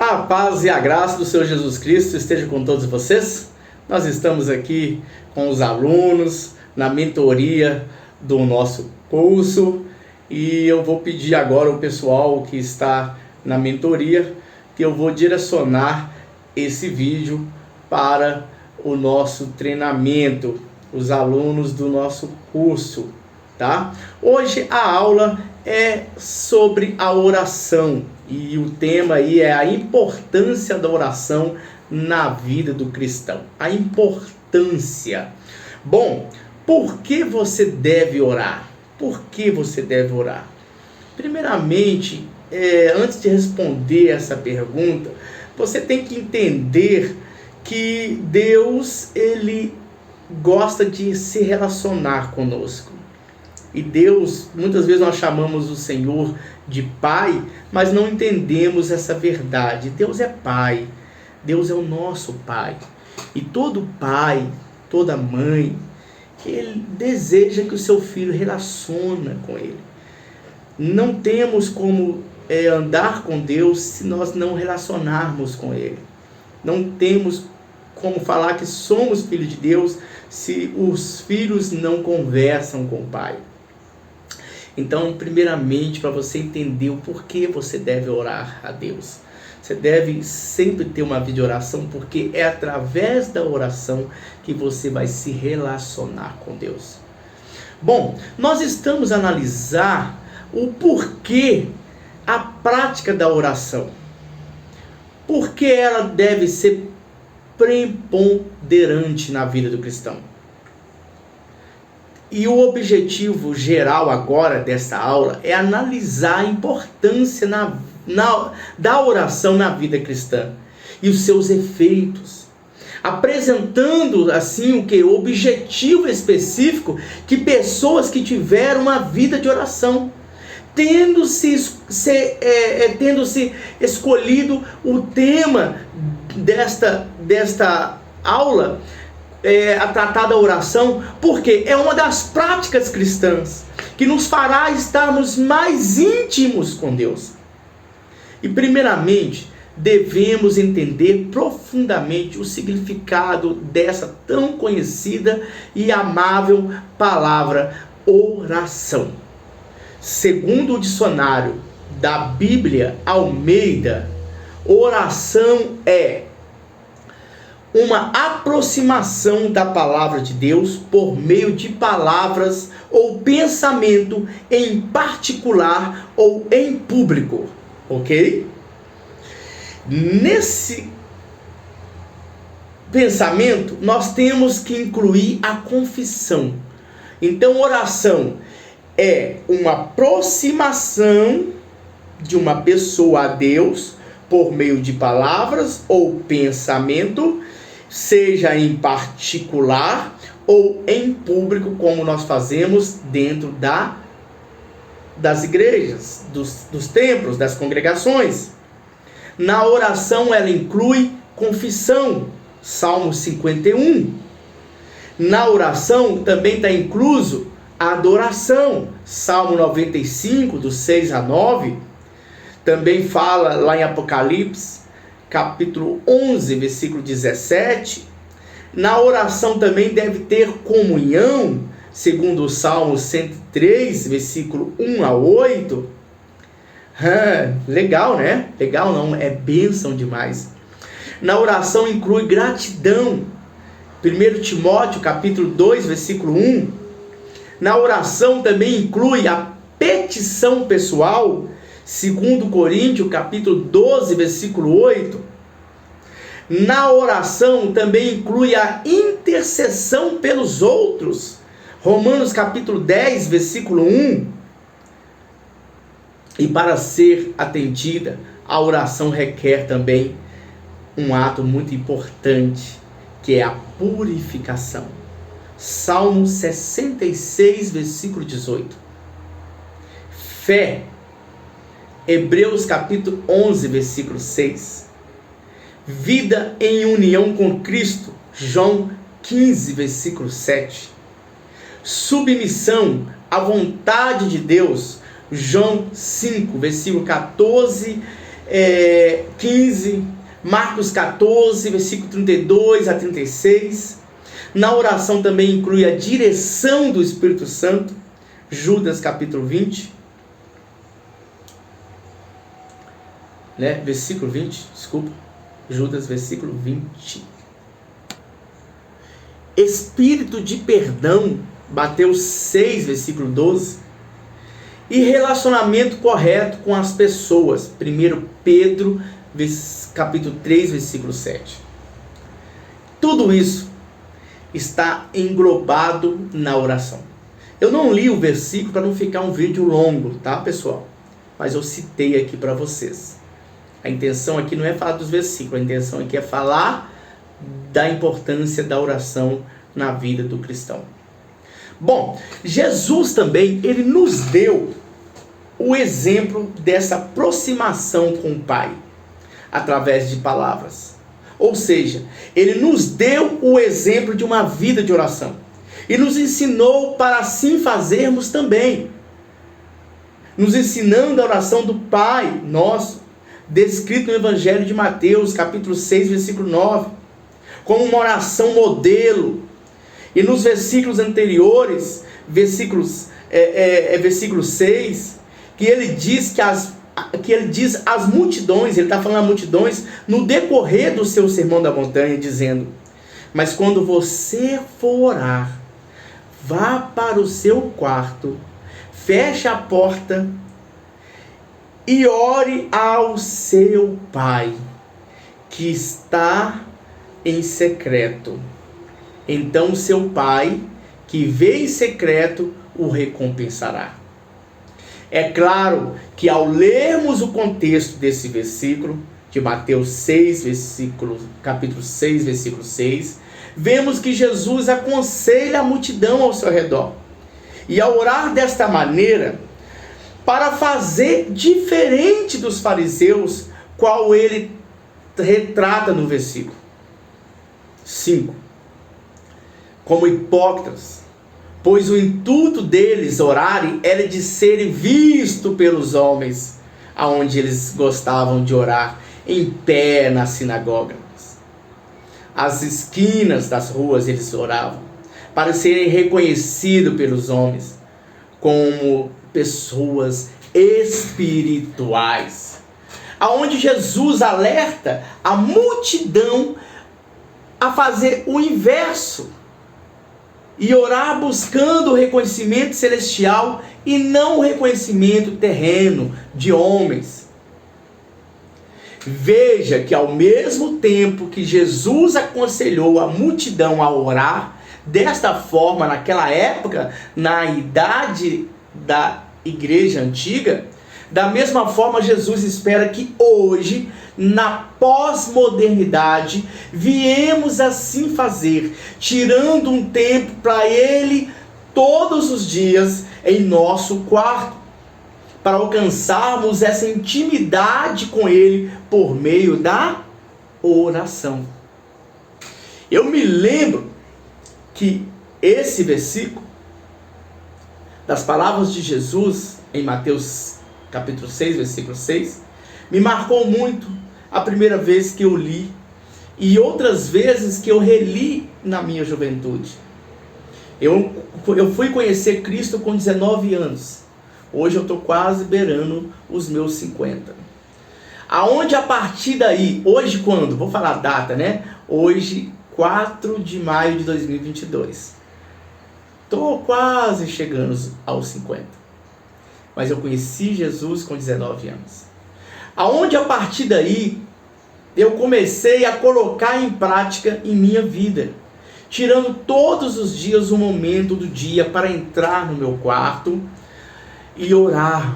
A paz e a graça do Senhor Jesus Cristo esteja com todos vocês. Nós estamos aqui com os alunos na mentoria do nosso curso e eu vou pedir agora ao pessoal que está na mentoria que eu vou direcionar esse vídeo para o nosso treinamento, os alunos do nosso curso, tá? Hoje a aula é sobre a oração e o tema aí é a importância da oração na vida do cristão. A importância. Bom, por que você deve orar? Por que você deve orar? Primeiramente, antes de responder essa pergunta, você tem que entender que Deus, ele gosta de se relacionar conosco. E Deus, muitas vezes nós chamamos o Senhor de Pai, mas não entendemos essa verdade. Deus é Pai, Deus é o nosso Pai. E todo pai, toda mãe, ele deseja que o seu filho relacione com ele. Não temos como andar com Deus se nós não relacionarmos com ele. Não temos como falar que somos filhos de Deus se os filhos não conversam com o Pai. Então, primeiramente, para você entender o porquê você deve orar a Deus, você deve sempre ter uma vida de oração, porque é através da oração que você vai se relacionar com Deus. Bom, nós estamos a analisar o porquê a prática da oração. Por que ela deve ser preponderante na vida do cristão? E o objetivo geral agora desta aula é analisar a importância da oração na vida cristã e os seus efeitos, apresentando assim o objetivo específico que pessoas que tiveram uma vida de oração, tendo se escolhido o tema desta aula, a tratar da oração, porque é uma das práticas cristãs que nos fará estarmos mais íntimos com Deus. E primeiramente, devemos entender profundamente o significado dessa tão conhecida e amável palavra oração. Segundo o dicionário da Bíblia Almeida, oração é uma aproximação da palavra de Deus por meio de palavras ou pensamento em particular ou em público, ok? Nesse pensamento, nós temos que incluir a confissão. Então, oração é uma aproximação de uma pessoa a Deus por meio de palavras ou pensamento, seja em particular ou em público, como nós fazemos dentro das igrejas, dos templos, das congregações. Na oração ela inclui confissão, Salmo 51. Na oração também está incluso a adoração, Salmo 95, dos 6 a 9. Também fala lá em Apocalipse, capítulo 11, versículo 17. Na oração também deve ter comunhão, segundo o Salmo 103, versículo 1 a 8. Legal, né? Legal não, é bênção demais. Na oração inclui gratidão, 1 Timóteo, capítulo 2, versículo 1. Na oração também inclui a petição pessoal, 2 Coríntios, capítulo 12, versículo 8. Na oração também inclui a intercessão pelos outros, Romanos, capítulo 10, versículo 1. E para ser atendida, a oração requer também um ato muito importante, que é a purificação. Salmo 66, versículo 18. Fé. Hebreus capítulo 11, versículo 6. Vida em união com Cristo, João 15, versículo 7. Submissão à vontade de Deus, João 5, versículo 14 15, Marcos 14, versículo 32 a 36. Na oração também inclui a direção do Espírito Santo, Judas capítulo 20, versículo 20, desculpa, Judas versículo 20. Espírito de perdão, Mateus 6, versículo 12. E relacionamento correto com as pessoas, 1 Pedro capítulo 3, versículo 7. Tudo isso está englobado na oração. Eu não li o versículo para não ficar um vídeo longo, tá, pessoal? Mas eu citei aqui para vocês. A intenção aqui não é falar dos versículos, a intenção aqui é falar da importância da oração na vida do cristão. Bom, Jesus também, ele nos deu o exemplo dessa aproximação com o Pai, através de palavras. Ou seja, ele nos deu o exemplo de uma vida de oração. E nos ensinou para assim fazermos também. Nos ensinando a oração do Pai Nosso, descrito no Evangelho de Mateus, capítulo 6, versículo 9, como uma oração modelo. E nos versículos anteriores, versículo 6, que ele diz às multidões, ele está falando a multidões, no decorrer do seu sermão da montanha, dizendo: mas quando você for orar, vá para o seu quarto, feche a porta e ore ao seu Pai, que está em secreto. Então seu Pai, que vê em secreto, o recompensará. É claro que ao lermos o contexto desse versículo, de Mateus 6, capítulo 6, versículo 6, vemos que Jesus aconselha a multidão ao seu redor. E ao orar desta maneira, para fazer diferente dos fariseus, qual ele retrata no versículo 5. Como hipócritas, pois o intuito deles orarem era de serem vistos pelos homens, aonde eles gostavam de orar, em pé nas sinagogas. As esquinas das ruas eles oravam, para serem reconhecidos pelos homens como pessoas espirituais. Aonde Jesus alerta a multidão a fazer o inverso e orar buscando o reconhecimento celestial e não o reconhecimento terreno de homens. Veja que ao mesmo tempo que Jesus aconselhou a multidão a orar desta forma naquela época, na idade da igreja antiga, da mesma forma Jesus espera que hoje, na pós-modernidade, viemos assim fazer, tirando um tempo para Ele todos os dias em nosso quarto, para alcançarmos essa intimidade com Ele por meio da oração. Eu me lembro que esse versículo, das palavras de Jesus em Mateus capítulo 6, versículo 6, me marcou muito a primeira vez que eu li e outras vezes que eu reli na minha juventude. Eu fui conhecer Cristo com 19 anos. Hoje eu estou quase beirando os meus 50. Aonde a partir daí, hoje quando? Vou falar a data, né? Hoje, 4 de maio de 2022. Estou quase chegando aos 50. Mas eu conheci Jesus com 19 anos. Aonde a partir daí, eu comecei a colocar em prática em minha vida. Tirando todos os dias um momento do dia para entrar no meu quarto e orar.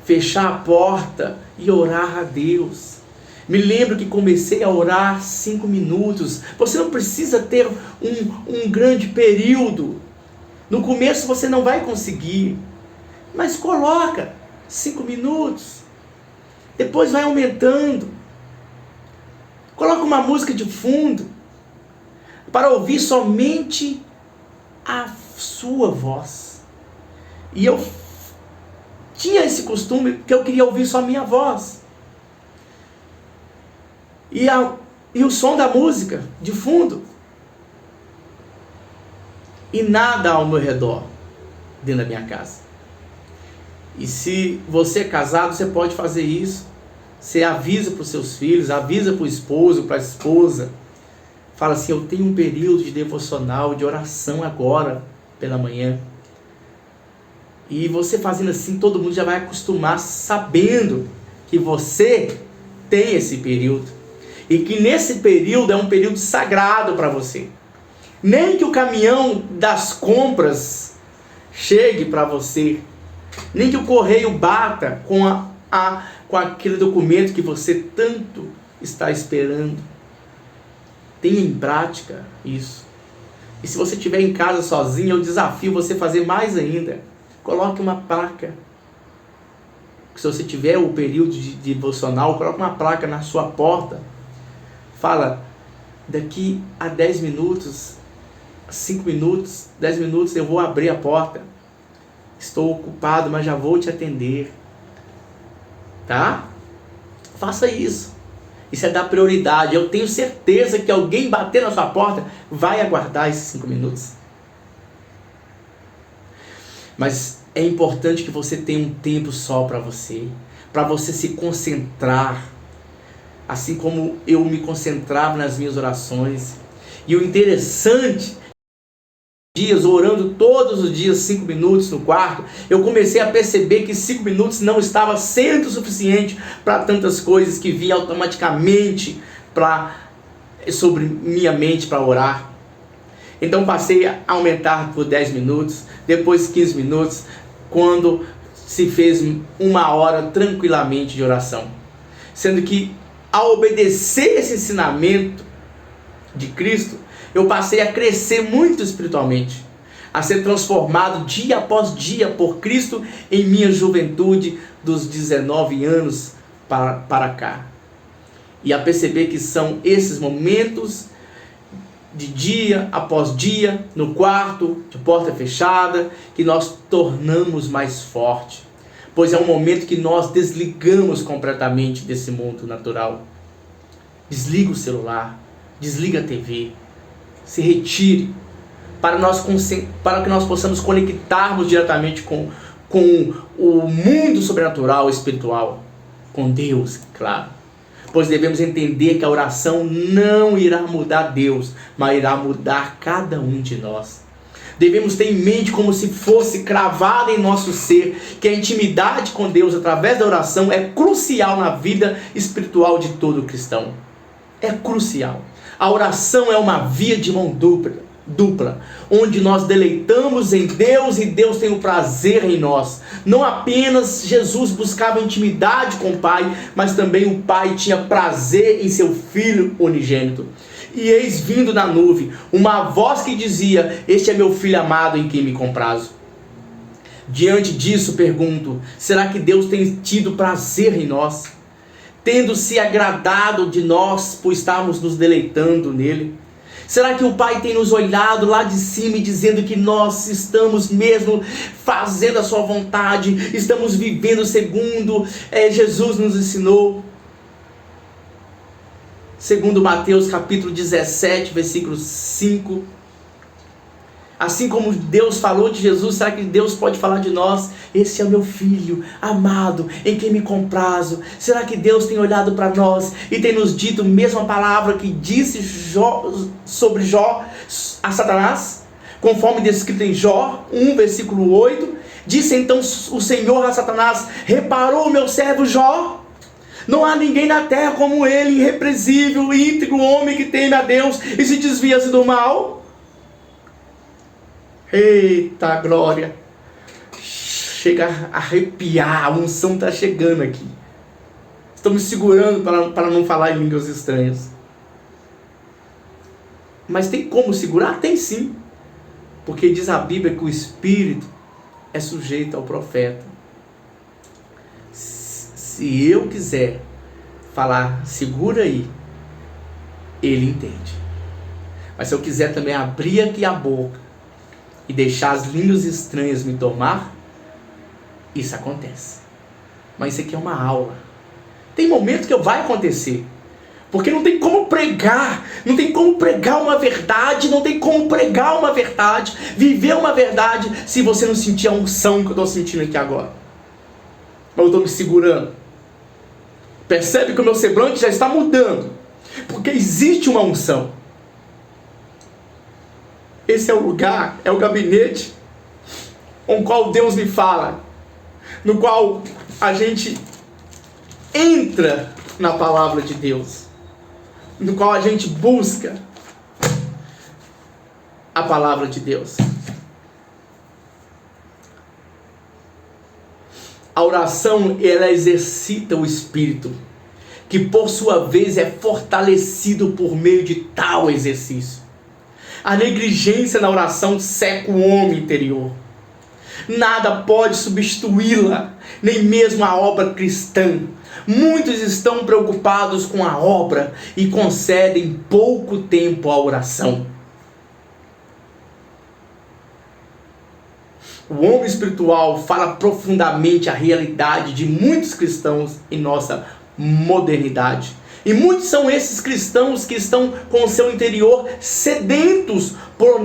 Fechar a porta e orar a Deus. Me lembro que comecei a orar 5 minutos. Você não precisa ter um grande período. No começo você não vai conseguir. Mas coloca 5 minutos. Depois vai aumentando. Coloca uma música de fundo. Para ouvir somente a sua voz. E eu tinha esse costume, porque eu queria ouvir só a minha voz. e o som da música de fundo. E nada ao meu redor, dentro da minha casa. E se você é casado, você pode fazer isso. Você avisa para os seus filhos, avisa para o esposo, para a esposa. Fala assim: eu tenho um período de devocional, de oração agora, pela manhã. E você fazendo assim, todo mundo já vai acostumar, sabendo que você tem esse período. E que nesse período é um período sagrado para você. Nem que o caminhão das compras chegue para você. Nem que o correio bata com aquele documento que você tanto está esperando. Tenha em prática isso. E se você estiver em casa sozinho, eu desafio você a fazer mais ainda. Coloque uma placa. Se você tiver o período de devocional, coloque uma placa na sua porta. Fala: daqui a 10 minutos, 5 minutos, 10 minutos eu vou abrir a porta. Estou ocupado, mas já vou te atender. Tá? Faça isso. Isso é dar prioridade. Eu tenho certeza que alguém bater na sua porta vai aguardar esses 5 minutos. Mas é importante que você tenha um tempo só para você se concentrar, assim como eu me concentrava nas minhas orações. E o interessante, orando todos os dias 5 minutos no quarto, eu comecei a perceber que 5 minutos não estava sendo suficiente para tantas coisas que vinham automaticamente sobre minha mente para orar. Então passei a aumentar por 10 minutos, depois 15 minutos, quando se fez 1 hora tranquilamente de oração. Sendo que ao obedecer esse ensinamento de Cristo, eu passei a crescer muito espiritualmente, a ser transformado dia após dia por Cristo em minha juventude dos 19 anos para cá. E a perceber que são esses momentos de dia após dia, no quarto, de porta fechada, que nós tornamos mais forte. Pois é um momento que nós desligamos completamente desse mundo natural. Desliga o celular, desliga a TV, se retire, para que nós possamos conectarmos diretamente com o mundo sobrenatural, espiritual, com Deus, claro. Pois devemos entender que a oração não irá mudar Deus, mas irá mudar cada um de nós. Devemos ter em mente, como se fosse cravada em nosso ser, que a intimidade com Deus através da oração é crucial na vida espiritual de todo cristão. É crucial. A oração é uma via de mão dupla, onde nós deleitamos em Deus e Deus tem o prazer em nós. Não apenas Jesus buscava intimidade com o Pai, mas também o Pai tinha prazer em seu Filho unigênito. E eis vindo na nuvem uma voz que dizia: este é meu Filho amado em quem me comprazo. Diante disso pergunto: será que Deus tem tido prazer em nós? Tendo se agradado de nós por estarmos nos deleitando nele? Será que o Pai tem nos olhado lá de cima e dizendo que nós estamos mesmo fazendo a sua vontade, estamos vivendo segundo Jesus nos ensinou? Segundo Mateus capítulo 17, versículo 5. Assim como Deus falou de Jesus, será que Deus pode falar de nós? Esse é o meu Filho amado, em quem me comprazo. Será que Deus tem olhado para nós e tem nos dito a mesma palavra que disse sobre Jó a Satanás? Conforme descrito em Jó 1, versículo 8. Disse então o Senhor a Satanás: reparou o meu servo Jó? Não há ninguém na terra como ele, irrepreensível, íntegro, homem que teme a Deus e se desvia-se do mal. Eita glória! Chega a arrepiar, a unção está chegando aqui. Estou me segurando para não falar em línguas estranhas. Mas tem como segurar? Tem sim. Porque diz a Bíblia que o Espírito é sujeito ao profeta. Se eu quiser falar, segura aí, ele entende. Mas se eu quiser também abrir aqui a boca e deixar as línguas estranhas me tomar, isso acontece. Mas isso aqui é uma aula. Tem momento que vai acontecer. Porque não tem como pregar, não tem como pregar uma verdade, não tem como pregar uma verdade, viver uma verdade, se você não sentir a unção que eu estou sentindo aqui agora. Eu estou me segurando. Percebe que o meu semblante já está mudando, porque existe uma unção. Esse é o lugar, é o gabinete, com o qual Deus me fala, no qual a gente entra na palavra de Deus, no qual a gente busca a palavra de Deus. A oração, ela exercita o espírito, que por sua vez é fortalecido por meio de tal exercício. A negligência na oração seca o homem interior. Nada pode substituí-la, nem mesmo a obra cristã. Muitos estão preocupados com a obra e concedem pouco tempo à oração. O homem espiritual fala profundamente a realidade de muitos cristãos em nossa modernidade. E muitos são esses cristãos que estão com o seu interior sedentos por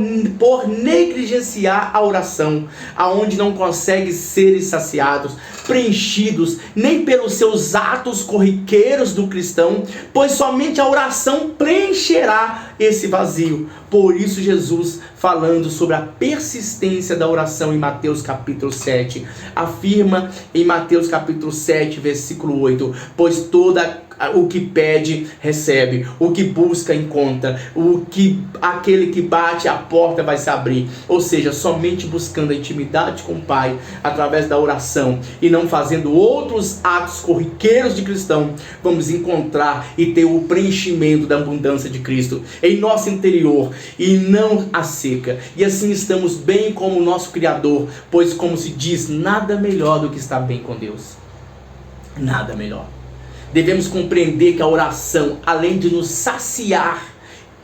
negligenciar a oração, aonde não conseguem ser saciados, preenchidos, nem pelos seus atos corriqueiros do cristão, pois somente a oração preencherá esse vazio. Por isso Jesus, falando sobre a persistência da oração em Mateus capítulo 7, afirma em Mateus capítulo 7, versículo 8, pois o que pede, recebe, o que busca, encontra, aquele que bate, a porta vai se abrir. Ou seja, somente buscando a intimidade com o Pai, através da oração, e não fazendo outros atos corriqueiros de cristão, vamos encontrar e ter o preenchimento da abundância de Cristo em nosso interior, e não a seca. E assim estamos bem como o nosso Criador, pois como se diz, nada melhor do que estar bem com Deus. Nada melhor. Devemos compreender que a oração, além de nos saciar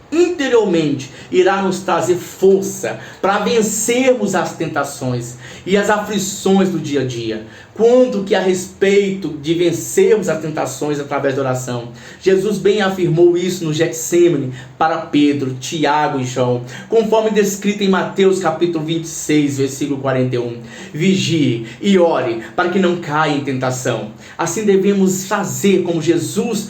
interiormente, irá nos trazer força para vencermos as tentações e as aflições do dia a dia. Quanto que a respeito de vencermos as tentações através da oração, Jesus bem afirmou isso no Getsêmani para Pedro, Tiago e João, conforme descrito em Mateus capítulo 26, versículo 41. Vigie e ore para que não caia em tentação. Assim devemos fazer como Jesus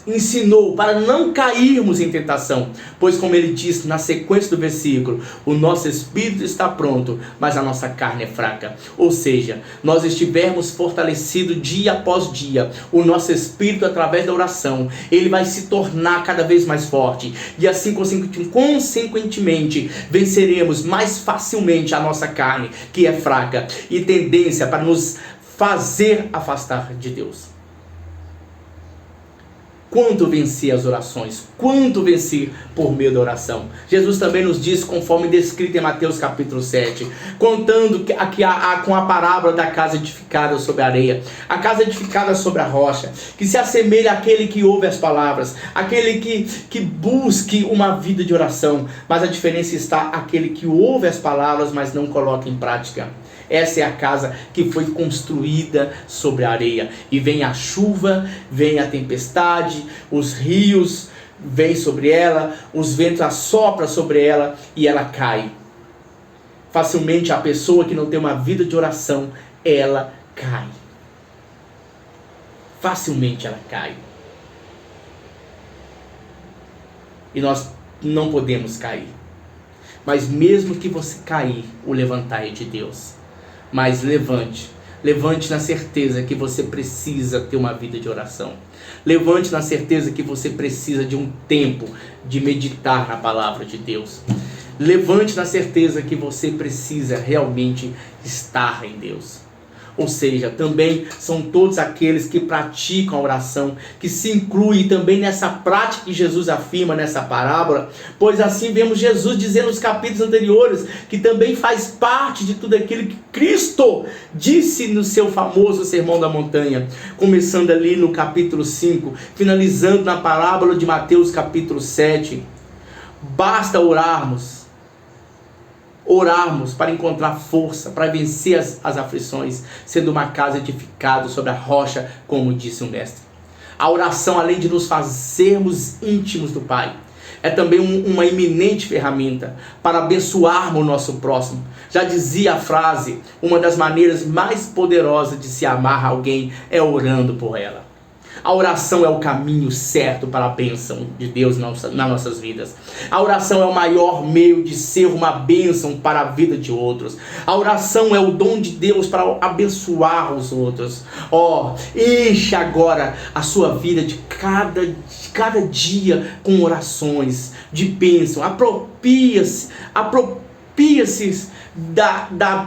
ensinou, para não cairmos em tentação, pois como ele disse na sequência do versículo, o nosso espírito está pronto, mas a nossa carne é fraca. Ou seja, nós estivermos fortalecidos dia após dia, o nosso espírito através da oração, ele vai se tornar cada vez mais forte, e assim consequentemente venceremos mais facilmente a nossa carne, que é fraca, e tendência para nos fazer afastar de Deus. Quanto vencer as orações, quanto vencer por meio da oração. Jesus também nos diz, conforme descrito em Mateus capítulo 7, contando com a parábola da casa edificada sobre a areia, a casa edificada sobre a rocha, que se assemelha àquele que ouve as palavras, aquele que busque uma vida de oração, mas a diferença está aquele que ouve as palavras, mas não coloca em prática. Essa é a casa que foi construída sobre a areia. E vem a chuva, vem a tempestade, os rios vêm sobre ela, os ventos assopram sobre ela e ela cai. Facilmente a pessoa que não tem uma vida de oração, ela cai. Facilmente ela cai. E nós não podemos cair. Mas mesmo que você cair, o levantar é de Deus. Mas levante na certeza que você precisa ter uma vida de oração. Levante na certeza que você precisa de um tempo de meditar na palavra de Deus. Levante na certeza que você precisa realmente estar em Deus. Ou seja, também são todos aqueles que praticam a oração, que se incluem também nessa prática que Jesus afirma nessa parábola, pois assim vemos Jesus dizendo nos capítulos anteriores, que também faz parte de tudo aquilo que Cristo disse no seu famoso Sermão da Montanha, começando ali no capítulo 5, finalizando na parábola de Mateus capítulo 7. Basta orarmos para encontrar força, para vencer as aflições, sendo uma casa edificada sobre a rocha, como disse o mestre. A oração, além de nos fazermos íntimos do Pai, é também uma iminente ferramenta para abençoarmos o nosso próximo. Já dizia a frase, uma das maneiras mais poderosas de se amar alguém é orando por ela. A oração é o caminho certo para a bênção de Deus nas nossas vidas. A oração é o maior meio de ser uma bênção para a vida de outros. A oração é o dom de Deus para abençoar os outros. Enche agora a sua vida de cada dia com orações de bênção. Apropria-se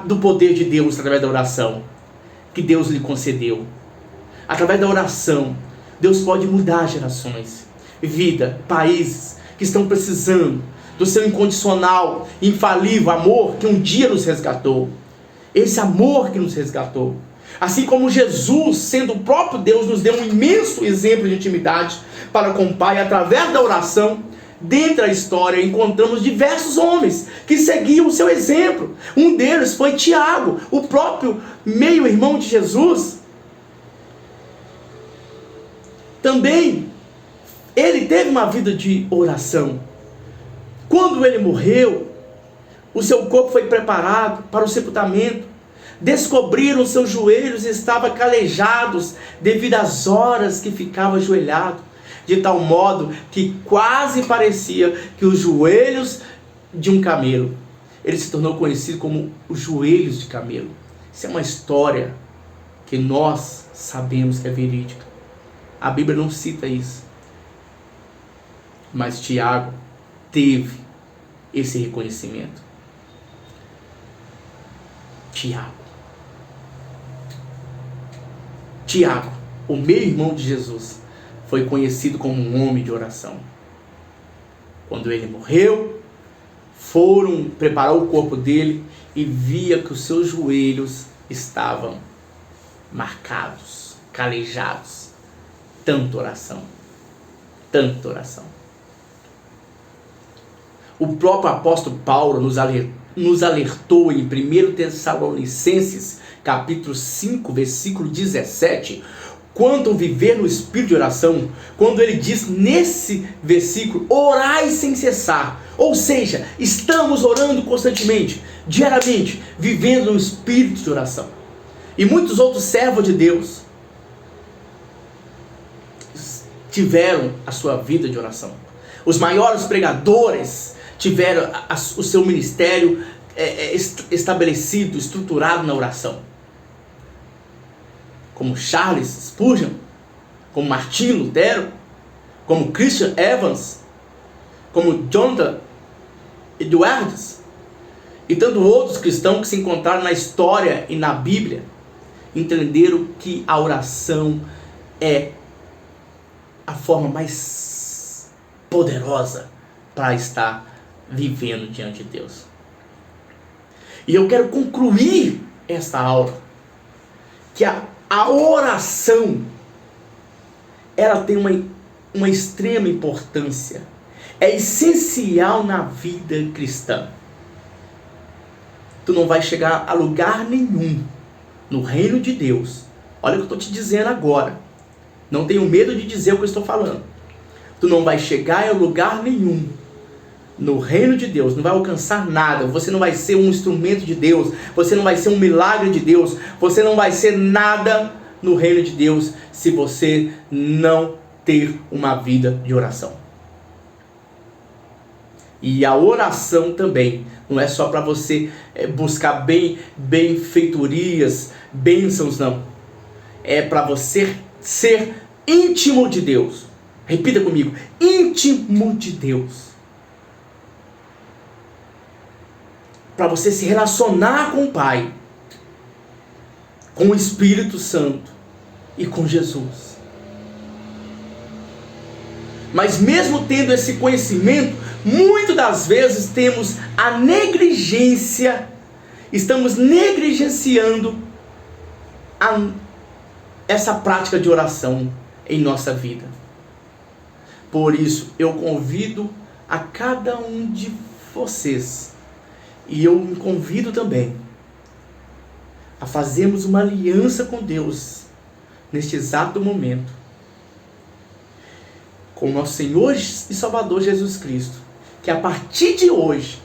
do poder de Deus através da oração que Deus lhe concedeu. Através da oração, Deus pode mudar gerações, vida, países que estão precisando do seu incondicional, infalível amor que um dia nos resgatou. Esse amor que nos resgatou. Assim como Jesus, sendo o próprio Deus, nos deu um imenso exemplo de intimidade para com o Pai. Através da oração, dentro da história, encontramos diversos homens que seguiam o seu exemplo. Um deles foi Tiago, o próprio meio-irmão de Jesus. Também, ele teve uma vida de oração. Quando ele morreu, o seu corpo foi preparado para o sepultamento. Descobriram seus joelhos estavam calejados devido às horas que ficava ajoelhado. De tal modo que quase parecia que os joelhos de um camelo. Ele se tornou conhecido como os joelhos de camelo. Isso é uma história que nós sabemos que é verídica. A Bíblia não cita isso. Mas Tiago teve esse reconhecimento. Tiago, o meio-irmão de Jesus, foi conhecido como um homem de oração. Quando ele morreu, foram preparar o corpo dele e via que os seus joelhos estavam marcados, calejados. Tanta oração. O próprio apóstolo Paulo nos alertou em 1 Tessalonicenses, capítulo 5, versículo 17, quanto viver no espírito de oração, quando ele diz nesse versículo, orai sem cessar. Ou seja, estamos orando constantemente, diariamente, vivendo no espírito de oração. E muitos outros servos de Deus tiveram a sua vida de oração. Os maiores pregadores tiveram o seu ministério estabelecido, estruturado na oração. Como Charles Spurgeon, como Martin Lutero, como Christian Evans, como Jonathan Edwards e tantos outros cristãos que se encontraram na história e na Bíblia, entenderam que a oração é a forma mais poderosa para estar vivendo diante de Deus. E eu quero concluir esta aula que a oração ela tem uma extrema importância, é essencial na vida cristã. Tu não vai chegar a lugar nenhum no reino de Deus. Olha o que eu estou te dizendo agora. Não tenho medo de dizer o que eu estou falando. Tu não vai chegar a lugar nenhum no reino de Deus, não vai alcançar nada. Você não vai ser um instrumento de Deus, você não vai ser um milagre de Deus, você não vai ser nada no reino de Deus se você não ter uma vida de oração. E a oração também não é só para você buscar benfeitorias, bênçãos, não. É para você ser íntimo de Deus. Repita comigo: íntimo de Deus. Para você se relacionar com o Pai, com o Espírito Santo e com Jesus. Mas mesmo tendo esse conhecimento, muitas das vezes temos a negligência, estamos negligenciando essa prática de oração em nossa vida. Por isso, eu convido a cada um de vocês, e eu me convido também, a fazermos uma aliança com Deus, neste exato momento, com o nosso Senhor e Salvador Jesus Cristo, que a partir de hoje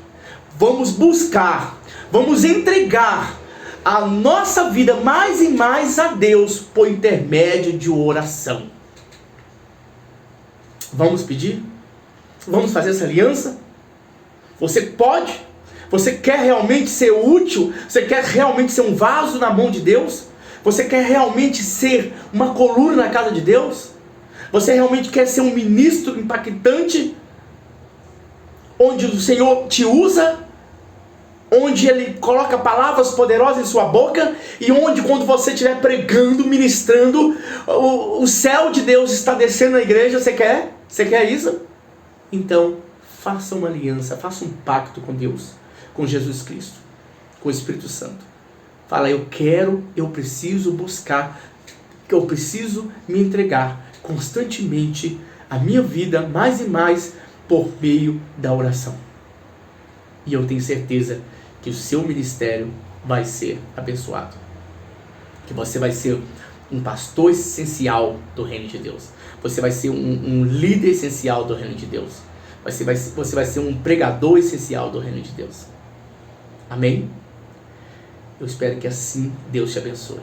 vamos buscar, vamos entregar a nossa vida mais e mais a Deus por intermédio de oração. Vamos pedir? Vamos fazer essa aliança? Você pode? Você quer realmente ser útil? Você quer realmente ser um vaso na mão de Deus? Você quer realmente ser uma coluna na casa de Deus? Você realmente quer ser um ministro impactante? Onde o Senhor te usa? Onde Ele coloca palavras poderosas em sua boca? E onde, quando você estiver pregando, ministrando, o céu de Deus está descendo na igreja? Você quer? Você quer isso? Então, faça uma aliança, faça um pacto com Deus, com Jesus Cristo, com o Espírito Santo. Fala, eu preciso buscar, eu preciso me entregar constantemente a minha vida mais e mais por meio da oração. E eu tenho certeza que o seu ministério vai ser abençoado. Que você vai ser um pastor essencial do reino de Deus. Você vai ser um líder essencial do reino de Deus. Você vai ser um pregador essencial do reino de Deus. Amém? Eu espero que assim Deus te abençoe.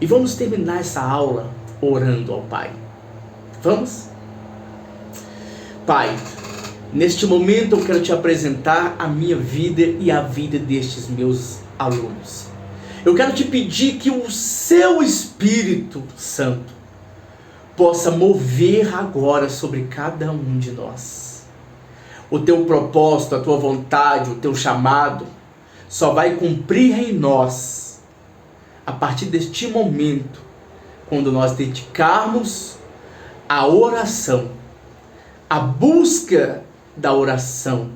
E vamos terminar essa aula orando ao Pai. Vamos? Pai, neste momento eu quero te apresentar a minha vida e a vida destes meus alunos. Eu quero te pedir que o seu Espírito Santo possa mover agora sobre cada um de nós. O teu propósito, a tua vontade, o teu chamado só vai cumprir em nós a partir deste momento, quando nós dedicarmos a oração, a busca da oração,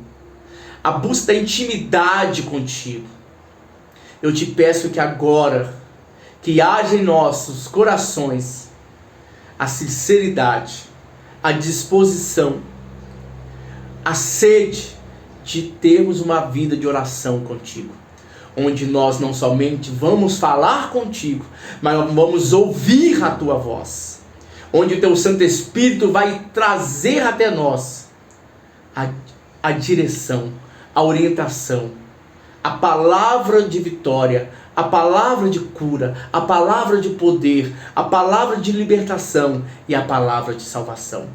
a busca da intimidade contigo. Eu te peço que agora, que haja em nossos corações a sinceridade, a disposição, a sede de termos uma vida de oração contigo, onde nós não somente vamos falar contigo, mas vamos ouvir a tua voz, onde o teu Santo Espírito vai trazer até nós a direção, a orientação, a palavra de vitória, a palavra de cura, a palavra de poder, a palavra de libertação e a palavra de salvação.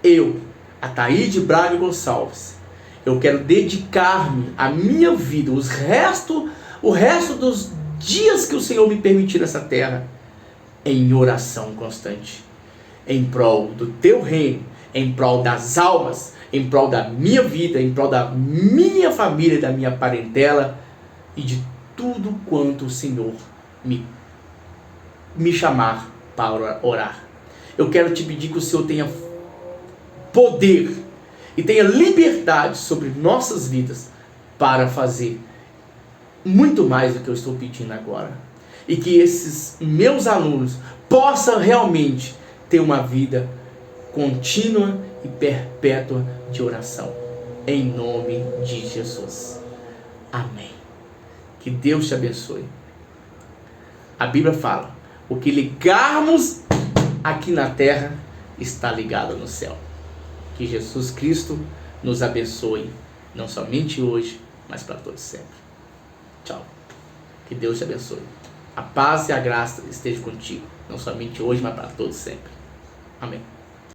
Eu, Ataíde Braga Gonçalves, eu quero dedicar-me a minha vida, o resto dos dias que o Senhor me permitir nessa terra, em oração constante, em prol do teu reino, em prol das almas, em prol da minha vida, em prol da minha família, da minha parentela e de tudo quanto o Senhor me chamar para orar. Eu quero te pedir que o Senhor tenha poder e tenha liberdade sobre nossas vidas para fazer muito mais do que eu estou pedindo agora. E que esses meus alunos possam realmente ter uma vida contínua e perpétua de oração. Em nome de Jesus. Amém. Que Deus te abençoe. A Bíblia fala, o que ligarmos aqui na terra está ligado no céu. Que Jesus Cristo nos abençoe, não somente hoje, mas para todos sempre. Tchau. Que Deus te abençoe. A paz e a graça estejam contigo, não somente hoje, mas para todos sempre. Amém.